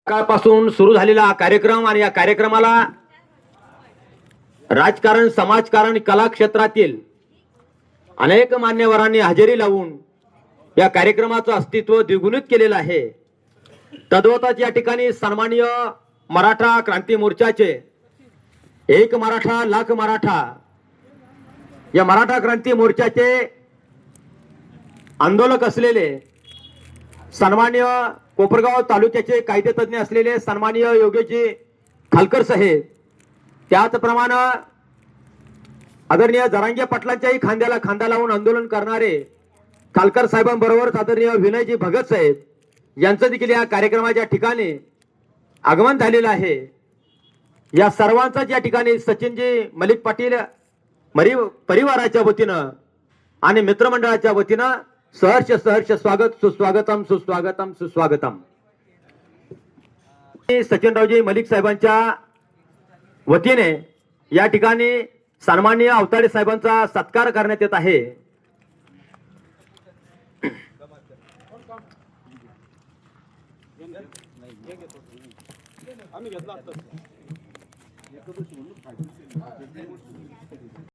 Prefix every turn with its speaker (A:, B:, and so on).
A: काळपासून सुरू झालेला हा कार्यक्रम आणि या कार्यक्रमाला राजकारण, समाजकारण, कला क्षेत्रातील अनेक मान्यवरांनी हजेरी लावून या कार्यक्रमाचं अस्तित्व द्विगुणित केलेलं आहे। तद्वतच या ठिकाणी सन्माननीय मराठा क्रांती मोर्चाचे एक मराठा लाख मराठा या मराठा क्रांती मोर्चाचे आंदोलक असलेले सन्माननीय कोपरगाव तालुक्याचे कायदेतज्ञ असलेले सन्माननीय योगेशजी खालकर साहेब, त्याचप्रमाणे आदरणीय जरांगे पाटलांच्याही खांद्याला खांदा लावून आंदोलन करणारे खालकर साहेबांबरोबर आदरणीय विनयजी भगत साहेब यांचं देखील या कार्यक्रमाच्या ठिकाणी आगमन झालेलं आहे। या सर्वांचाच या ठिकाणी सचिनजी मलिक पाटील परिवाराच्या वतीनं आणि मित्रमंडळाच्या वतीनं सहर्ष सहर्ष स्वागत, सुस्वागतम सुस्वागतम सुस्वागतम। सचिनरावजी मलिक साहेबांच्या वतीने या ठिकाणी सन्माननीय अवताडे साहेबांचा सत्कार करण्यात येत आहे।